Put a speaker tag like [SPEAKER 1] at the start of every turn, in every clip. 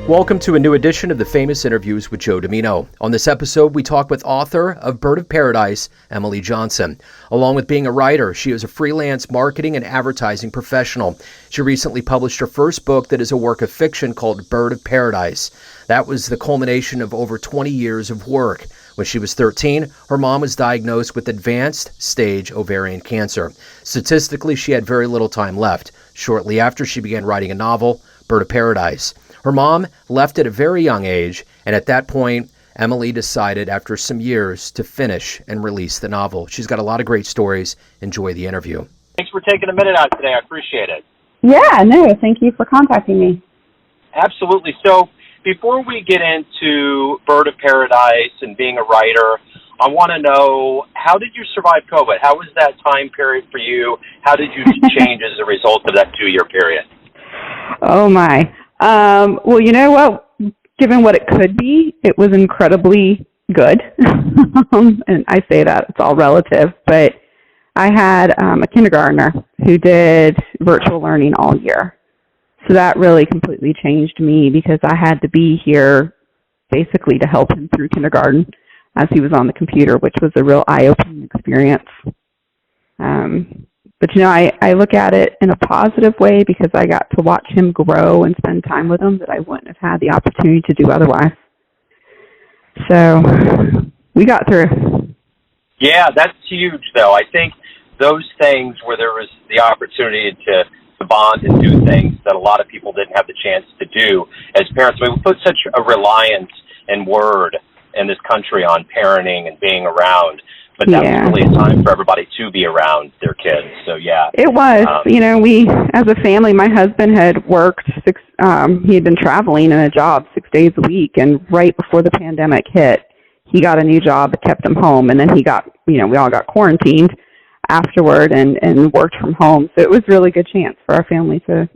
[SPEAKER 1] Welcome to a new edition of the Famous Interviews with Joe Dimino. On this episode, we talk with author of Bird of Paradise, Emily Johnson. Along with being a writer, she is a freelance marketing and advertising professional. She recently published her first book that is a work of fiction called Bird of Paradise. That was the culmination of over 20 years of work. When she was 13, her mom was diagnosed with advanced stage ovarian cancer. Statistically, she had very little time left. Shortly after, she began writing a novel, Bird of Paradise. Her mom left at a very young age, and at that point, Emily decided after some years to finish and release the novel. She's got a lot of great stories. Enjoy the interview.
[SPEAKER 2] Thanks for taking a minute out today. I appreciate it.
[SPEAKER 3] Yeah, no, thank you for contacting me.
[SPEAKER 2] Absolutely. So before we get into Bird of Paradise and being a writer, I want to know, how did you survive COVID? How was that time period for you? How did you change as a result of that 2-year period?
[SPEAKER 3] Oh, my. Well, you know what? Given what it could be, it was incredibly good. And I say that, it's all relative. But I had a kindergartner who did virtual learning all year. So that really completely changed me because I had to be here basically to help him through kindergarten as he was on the computer, which was a real eye-opening experience. But, you know, I look at it in a positive way because I got to watch him grow and spend time with him that I wouldn't have had the opportunity to do otherwise. So we got through.
[SPEAKER 2] Yeah, that's huge, though. I think those things where there was the opportunity to bond and do things that a lot of people didn't have the chance to do as parents. I mean, we put such a reliance and word in this country on parenting and being around. But that was really a time for everybody to be around their kids. So, yeah.
[SPEAKER 3] It was. You know, we, as a family, my husband had worked he had been traveling in a job 6 days a week. And right before the pandemic hit, he got a new job that kept him home. And then we all got quarantined afterward and worked from home. So it was really a good chance for our family to,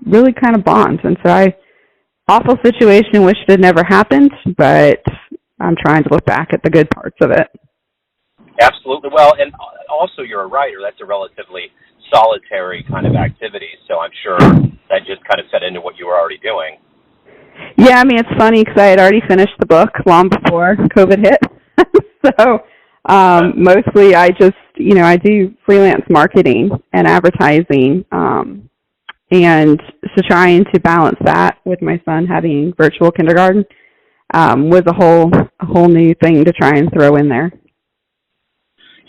[SPEAKER 3] really kind of bond. And so awful situation, wish it had never happened, but I'm trying to look back at the good parts of it.
[SPEAKER 2] Absolutely. Well, and also you're a writer. That's a relatively solitary kind of activity, so I'm sure that just kind of fed into what you were already doing.
[SPEAKER 3] Yeah, I mean, it's funny because I had already finished the book long before COVID hit. So mostly I just, I do freelance marketing and advertising, and so trying to balance that with my son having virtual kindergarten was a whole new thing to try and throw in there.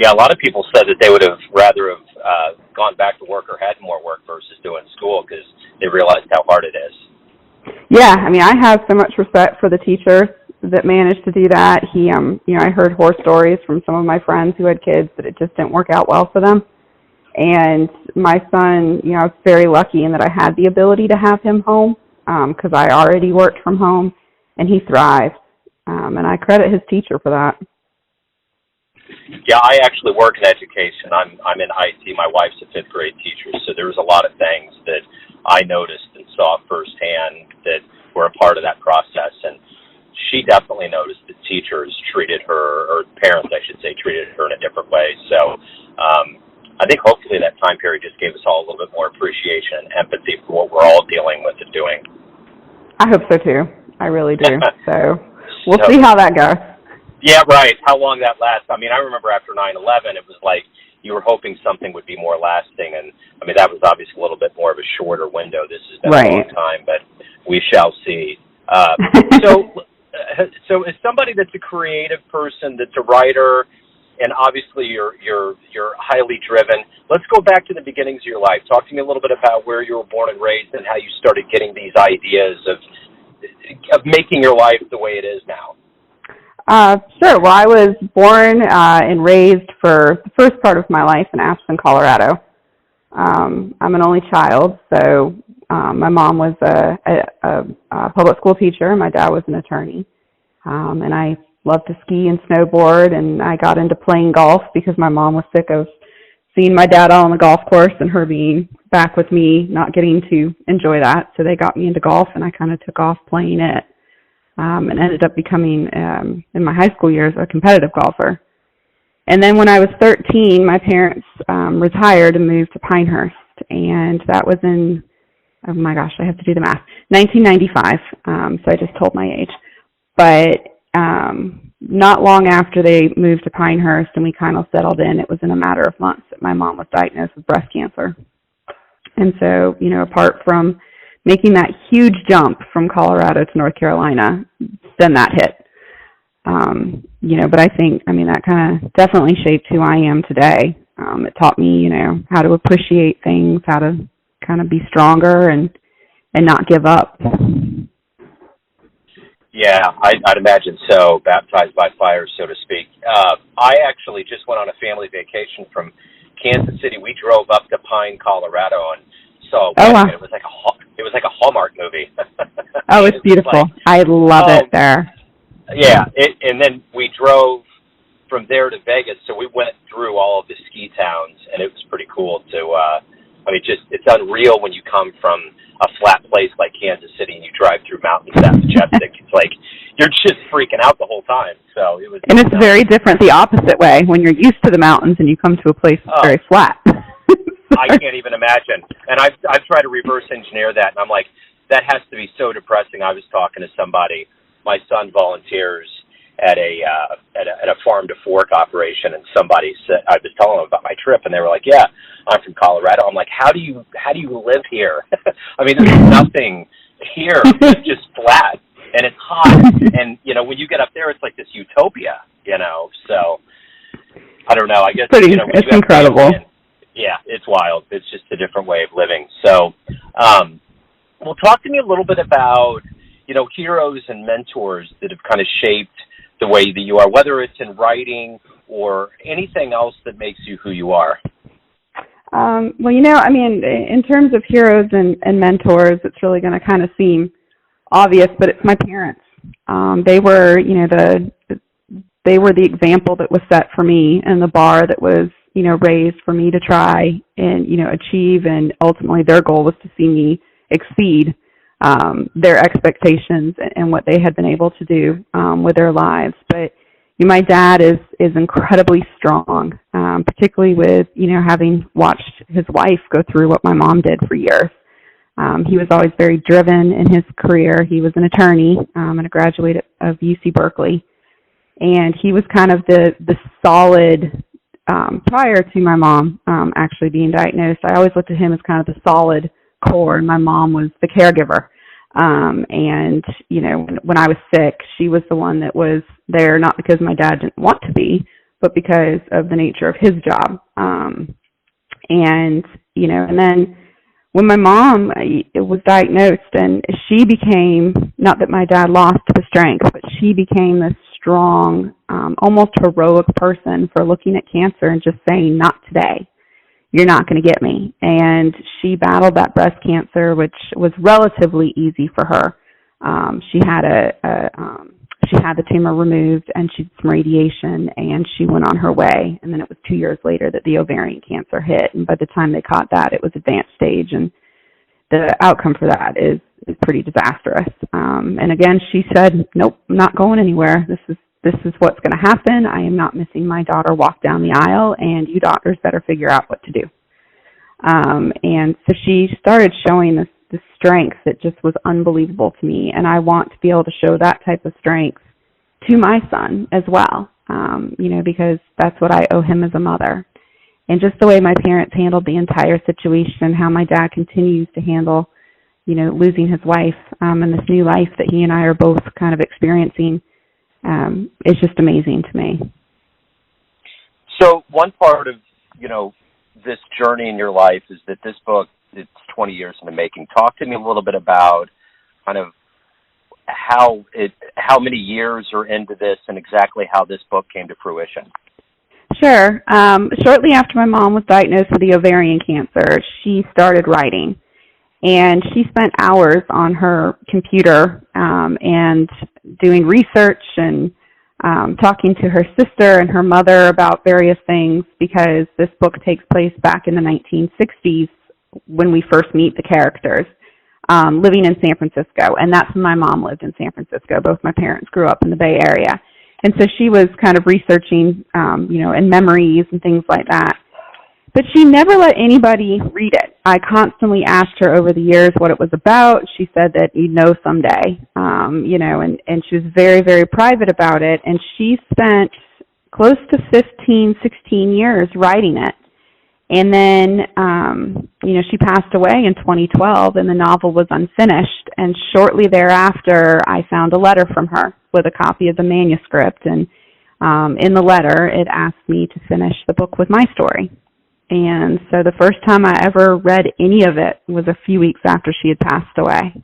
[SPEAKER 2] Yeah, a lot of people said that they would have rather have gone back to work or had more work versus doing school because they realized how hard it is.
[SPEAKER 3] Yeah, I mean, I have so much respect for the teachers that managed to do that. I heard horror stories from some of my friends who had kids that it just didn't work out well for them. And my son, I was very lucky in that I had the ability to have him home because I already worked from home, and he thrived. And I credit his teacher for that.
[SPEAKER 2] Yeah, I actually work in education. I'm in IT. My wife's a fifth grade teacher, so there was a lot of things that I noticed and saw firsthand that were a part of that process. And she definitely noticed that teachers treated her, or parents, I should say, treated her in a different way. So I think hopefully that time period just gave us all a little bit more appreciation and empathy for what we're all dealing with and doing.
[SPEAKER 3] I hope so, too. I really do. So we'll see how that goes.
[SPEAKER 2] Yeah, right. How long that lasts. I mean, I remember after 9/11, it was like you were hoping something would be more lasting. And, I mean, that was obviously a little bit more of a shorter window. This has been a long time, but we shall see. So as somebody that's a creative person, that's a writer, and obviously you're highly driven, let's go back to the beginnings of your life. Talk to me a little bit about where you were born and raised and how you started getting these ideas of making your life the way it is now.
[SPEAKER 3] Sure. Well, I was born and raised for the first part of my life in Aspen, Colorado. I'm an only child, so my mom was a public school teacher, and my dad was an attorney. And I loved to ski and snowboard, and I got into playing golf because my mom was sick of seeing my dad out on the golf course and her being back with me, not getting to enjoy that. So they got me into golf, and I kind of took off playing it. And ended up becoming, in my high school years, a competitive golfer. And then when I was 13, my parents retired and moved to Pinehurst. And that was in oh my gosh, I have to do the math, 1995, so I just told my age. But not long after they moved to Pinehurst and we kind of settled in, it was in a matter of months that my mom was diagnosed with breast cancer. And so, apart from making that huge jump from Colorado to North Carolina, then that hit. But I think, that kind of definitely shaped who I am today. It taught me, how to appreciate things, how to kind of be stronger and not give up.
[SPEAKER 2] Yeah, I'd imagine so, baptized by fire, so to speak. I actually just went on a family vacation from Kansas City. We drove up to Pine, Colorado, and saw a wedding.
[SPEAKER 3] Wow.
[SPEAKER 2] It was like a Hallmark movie.
[SPEAKER 3] Oh, it's beautiful. I love it there.
[SPEAKER 2] Yeah, and then we drove from there to Vegas, so we went through all of the ski towns, and it was pretty cool to, it's unreal when you come from a flat place like Kansas City and you drive through mountains that majestic. It's like, you're just freaking out the whole time, so it was.
[SPEAKER 3] And it's very different the opposite way, when you're used to the mountains and you come to a place that's very flat.
[SPEAKER 2] I can't even imagine. And I've tried to reverse engineer that, and I'm like, that has to be so depressing. I was talking to somebody, my son volunteers at a farm to fork operation, and somebody said, I was telling them about my trip, and they were like, "Yeah, I'm from Colorado." I'm like, "How do you live here?" There's nothing here. It's just flat, and it's hot, and when you get up there, it's like this utopia. So I don't know. I guess
[SPEAKER 3] it's incredible.
[SPEAKER 2] Yeah, it's wild. It's just a different way of living. So, well, talk to me a little bit about heroes and mentors that have kind of shaped the way that you are, whether it's in writing or anything else that makes you who you are.
[SPEAKER 3] In terms of heroes and mentors, it's really going to kind of seem obvious, but it's my parents. They were, they were the example that was set for me and the bar that was, raised for me to try and, achieve. And ultimately their goal was to see me exceed their expectations and what they had been able to do with their lives. But my dad is incredibly strong, particularly with having watched his wife go through what my mom did for years. He was always very driven in his career. He was an attorney and a graduate of UC Berkeley, and he was kind of the solid prior to my mom actually being diagnosed. I always looked at him as kind of the solid core, and my mom was the caregiver. And when I was sick, she was the one that was there, not because my dad didn't want to be, but because of the nature of his job. And then when my mom was diagnosed, and she became, not that my dad lost the strength, but she became this strong, almost heroic person for looking at cancer and just saying, "Not today. You're not going to get me." And she battled that breast cancer, which was relatively easy for her. She had the tumor removed, and she did some radiation, and she went on her way. And then it was 2 years later that the ovarian cancer hit. And by the time they caught that, it was advanced stage, and the outcome for that is pretty disastrous. And again, she said, "Nope, I'm not going anywhere. This is what's going to happen. I am not missing my daughter walk down the aisle, and you doctors better figure out what to do." And so she started showing this strength that just was unbelievable to me. And I want to be able to show that type of strength to my son as well, because that's what I owe him as a mother. And just the way my parents handled the entire situation, how my dad continues to handle, losing his wife and this new life that he and I are both kind of experiencing, it's just amazing to me.
[SPEAKER 2] So one part of, this journey in your life is that this book, it's 20 years in the making. Talk to me a little bit about kind of how many years are into this and exactly how this book came to fruition.
[SPEAKER 3] Sure. Shortly after my mom was diagnosed with the ovarian cancer, she started writing. And she spent hours on her computer and doing research and talking to her sister and her mother about various things, because this book takes place back in the 1960s when we first meet the characters, living in San Francisco. And that's when my mom lived, in San Francisco. Both my parents grew up in the Bay Area. And so she was kind of researching, and memories and things like that. But she never let anybody read it. I constantly asked her over the years what it was about. She said that you'd know someday, and she was very, very private about it. And she spent close to 15, 16 years writing it. And then, she passed away in 2012, and the novel was unfinished. And shortly thereafter, I found a letter from her with a copy of the manuscript. And in the letter, it asked me to finish the book with my story. And so the first time I ever read any of it was a few weeks after she had passed away.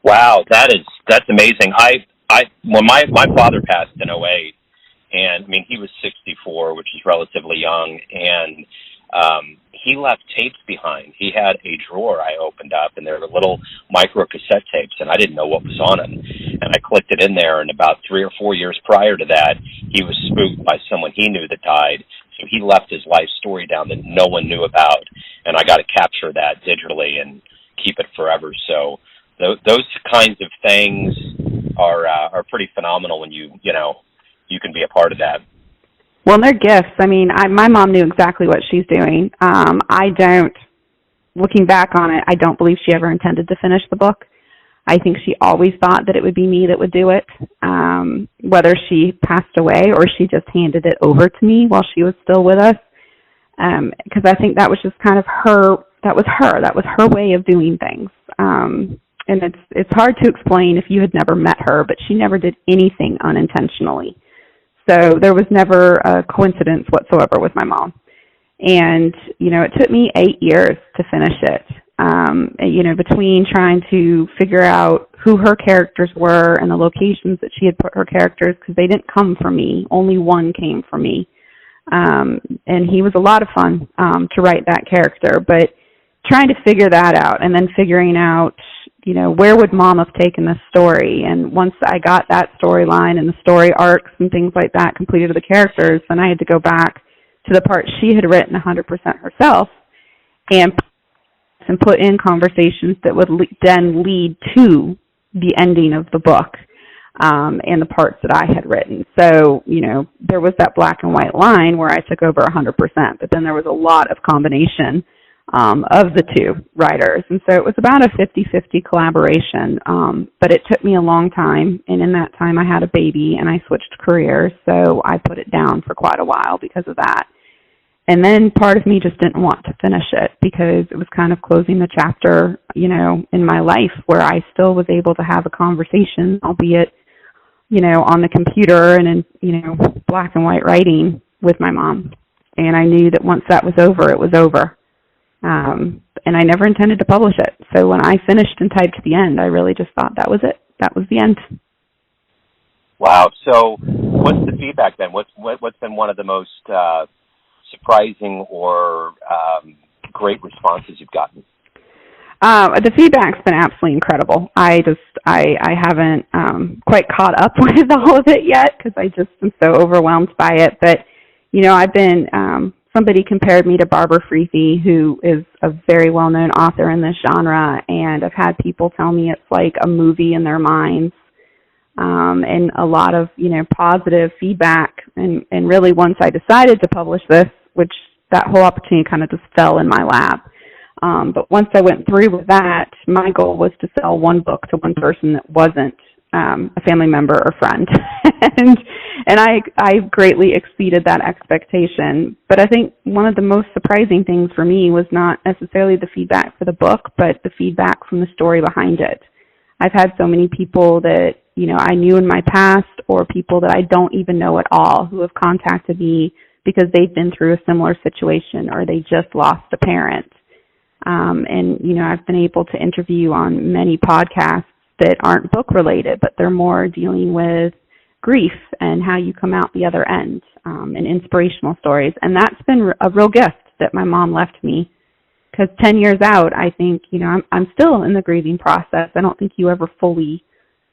[SPEAKER 2] Wow, that's amazing. When my father passed in '08, and I mean he was 64, which is relatively young, and he left tapes behind. He had a drawer I opened up, and there were little micro cassette tapes, and I didn't know what was on them. And I clicked it in there, and about 3 or 4 years prior to that, he was spooked by someone he knew that died. So he left his life story down that no one knew about, and I got to capture that digitally and keep it forever. So those kinds of things are pretty phenomenal when you can be a part of that.
[SPEAKER 3] Well, they're gifts. I mean, my mom knew exactly what she's doing. Looking back on it, I don't believe she ever intended to finish the book. I think she always thought that it would be me that would do it, whether she passed away or she just handed it over to me while she was still with us, because I think that was just kind of her. That was her way of doing things. And it's hard to explain if you had never met her, but she never did anything unintentionally. So there was never a coincidence whatsoever with my mom. And, it took me 8 years to finish it. Between trying to figure out who her characters were and the locations that she had put her characters, because they didn't come from me. Only one came from me. And he was a lot of fun to write that character. But trying to figure that out and then figuring out, where would Mom have taken this story? And once I got that storyline and the story arcs and things like that completed of the characters, then I had to go back to the part she had written 100% herself and put in conversations that would then lead to the ending of the book and the parts that I had written. So, there was that black and white line where I took over 100%, but then there was a lot of combination of the two writers. And so it was about a 50-50 collaboration, but it took me a long time. And in that time I had a baby and I switched careers. So I put it down for quite a while because of that. And then part of me just didn't want to finish it because it was kind of closing the chapter, in my life where I still was able to have a conversation, albeit, on the computer and in, black and white writing with my mom. And I knew that once that was over, it was over. And I never intended to publish it. So when I finished and typed the end, I really just thought that was it. That was the end.
[SPEAKER 2] Wow. So what's the feedback then? What's been one of the most surprising or great responses you've gotten?
[SPEAKER 3] The feedback's been absolutely incredible. I haven't quite caught up with all of it yet because I just am so overwhelmed by it. But, I've been somebody compared me to Barbara Freethy, who is a very well-known author in this genre, and I've had people tell me it's like a movie in their minds, and a lot of, positive feedback. And really once I decided to publish this, which that whole opportunity kind of just fell in my lap. But once I went through with that, my goal was to sell one book to one person that wasn't a family member or friend. and I greatly exceeded that expectation. But I think one of the most surprising things for me was not necessarily the feedback for the book, but the feedback from the story behind it. I've had so many people that, I knew in my past or people that I don't even know at all who have contacted me because they've been through a similar situation or they just lost a parent. And, I've been able to interview on many podcasts that aren't book related, but they're more dealing with grief and how you come out the other end, and inspirational stories. And that's been a real gift that my mom left me, because 10 years out, I think, I'm still in the grieving process. I don't think you ever fully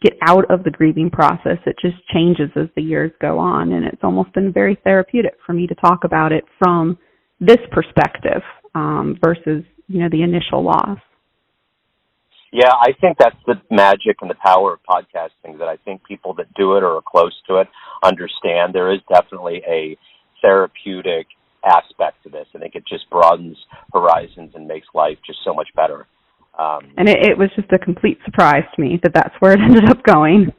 [SPEAKER 3] get out of the grieving process. It just changes as the years go on. And it's almost been very therapeutic for me to talk about it from this perspective, versus, the initial loss.
[SPEAKER 2] Yeah, I think that's the magic and the power of podcasting, that I think people that do it or are close to it understand. There is definitely a therapeutic aspect to this. I think it just broadens horizons and makes life just so much better.
[SPEAKER 3] And it was just a complete surprise to me that that's where it ended up going.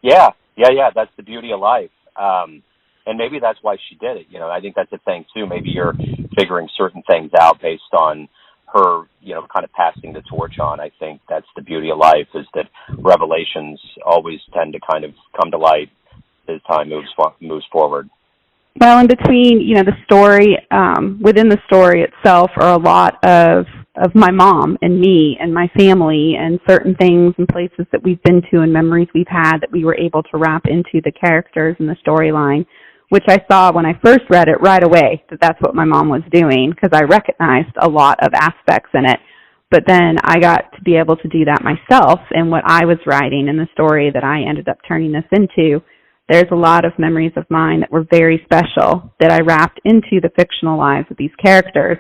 [SPEAKER 2] Yeah. That's the beauty of life. And maybe that's why she did it. I think that's a thing too. Maybe you're figuring certain things out based on her, kind of passing the torch on. I think that's the beauty of life, is that revelations always tend to kind of come to light as time moves forward.
[SPEAKER 3] Well, in between, the story, within the story itself are a lot of my mom and me and my family and certain things and places that we've been to and memories we've had that we were able to wrap into the characters and the storyline, which I saw when I first read it right away that that's what my mom was doing, because I recognized a lot of aspects in it. But then I got to be able to do that myself in what I was writing in the story that I ended up turning this into. There's a lot of memories of mine that were very special that I wrapped into the fictional lives of these characters.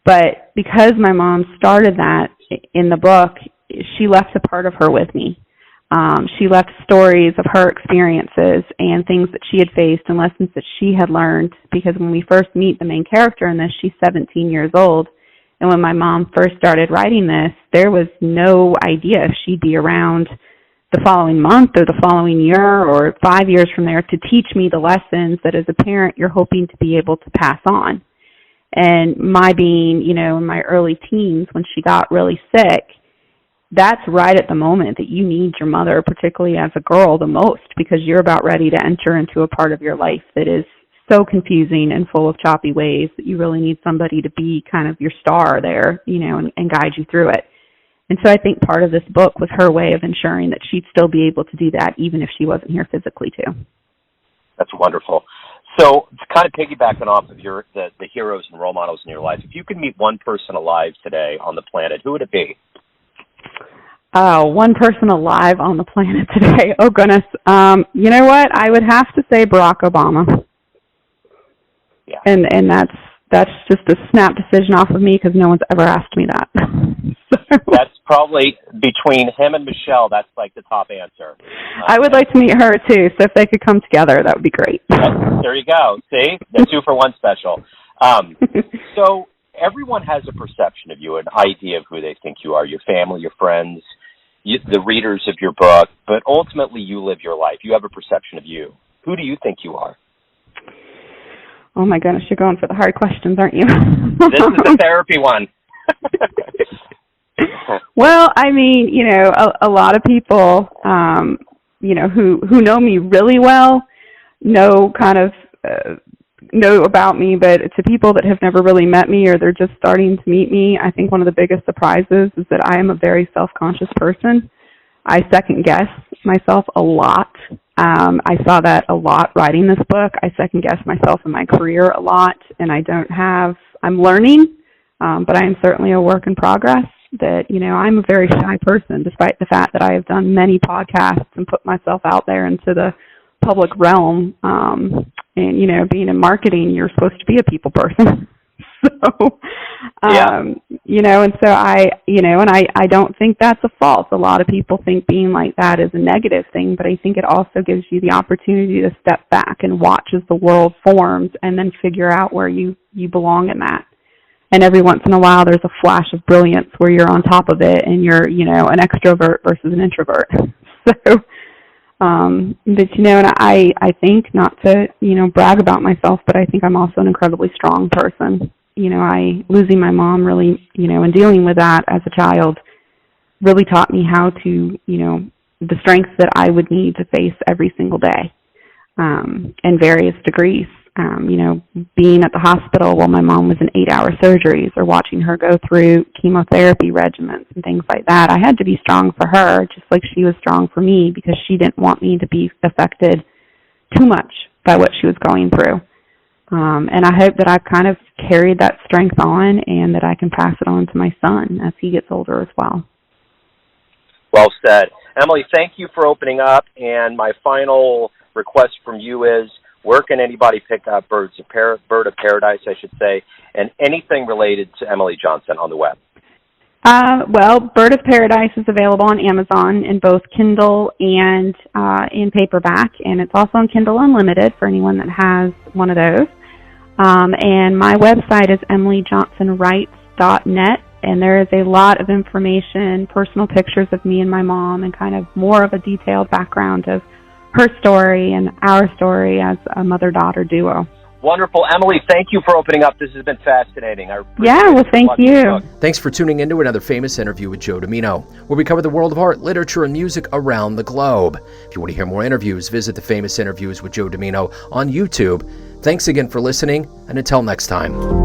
[SPEAKER 3] But because my mom started that in the book, she left a part of her with me. She left stories of her experiences and things that she had faced and lessons that she had learned, because when we first meet the main character in this, she's 17 years old. And when my mom first started writing this, there was no idea if she'd be around the following month or the following year or 5 years from there to teach me the lessons that as a parent you're hoping to be able to pass on. And my being, in my early teens when she got really sick, that's right at the moment that you need your mother, particularly as a girl, the most, because you're about ready to enter into a part of your life that is so confusing and full of choppy ways that you really need somebody to be kind of your star there, and guide you through it. And so I think part of this book was her way of ensuring that she'd still be able to do that even if she wasn't here physically too.
[SPEAKER 2] That's wonderful. So kind of piggybacking off of the heroes and role models in your life, if you could meet one person alive today on the planet, who would it be?
[SPEAKER 3] One person alive on the planet today. Oh, goodness. You know what? I would have to say Barack Obama.
[SPEAKER 2] Yeah.
[SPEAKER 3] And that's just a snap decision off of me because no one's ever asked me that. So.
[SPEAKER 2] That's probably between him and Michelle. That's like the top answer.
[SPEAKER 3] I would like to meet her too. So if they could come together, that would be great.
[SPEAKER 2] There you go. See, the 2-for-1 special. So everyone has a perception of you, an idea of who they think you are, your family, your friends, the readers of your book, but ultimately you live your life. You have a perception of you. Who do you think you are?
[SPEAKER 3] Oh my goodness, you're going for the hard questions, aren't you?
[SPEAKER 2] This is the therapy one.
[SPEAKER 3] Well, I mean, a lot of people, who know me really well, know about me, but to people that have never really met me or they're just starting to meet me, I think one of the biggest surprises is that I am a very self-conscious person. I second-guess myself a lot. I saw that a lot writing this book. I second-guess myself in my career a lot, and I'm learning, but I am certainly a work in progress. That, I'm a very shy person, despite the fact that I have done many podcasts and put myself out there into the public realm. And, being in marketing, you're supposed to be a people person. So, and so I don't think that's a fault. A lot of people think being like that is a negative thing, but I think it also gives you the opportunity to step back and watch as the world forms and then figure out where you belong in that. And every once in a while, there's a flash of brilliance where you're on top of it and you're, an extrovert versus an introvert. So, but, and I think, not to, brag about myself, but I think I'm also an incredibly strong person. Losing my mom really, and dealing with that as a child really taught me how to, the strength that I would need to face every single day, in various degrees. Being at the hospital while my mom was in 8-hour surgeries or watching her go through chemotherapy regimens and things like that. I had to be strong for her, just like she was strong for me, because she didn't want me to be affected too much by what she was going through. And I hope that I've kind of carried that strength on and that I can pass it on to my son as he gets older as well.
[SPEAKER 2] Well said. Emily, thank you for opening up. And my final request from you is, where can anybody pick up Bird of Paradise, I should say, and anything related to Emily Johnson on the web?
[SPEAKER 3] Well, Bird of Paradise is available on Amazon in both Kindle and in paperback, and it's also on Kindle Unlimited for anyone that has one of those. And my website is emilyjohnsonwrites.net, and there is a lot of information, personal pictures of me and my mom, and kind of more of a detailed background of her story and our story as a mother-daughter duo.
[SPEAKER 2] Wonderful. Emily, thank you for opening up. This has been fascinating.
[SPEAKER 3] Thank you.
[SPEAKER 1] Thanks for tuning in to another famous interview with Joe Dimino, where we cover the world of art, literature, and music around the globe. If you want to hear more interviews, visit the Famous Interviews with Joe Dimino on YouTube. Thanks again for listening, and until next time.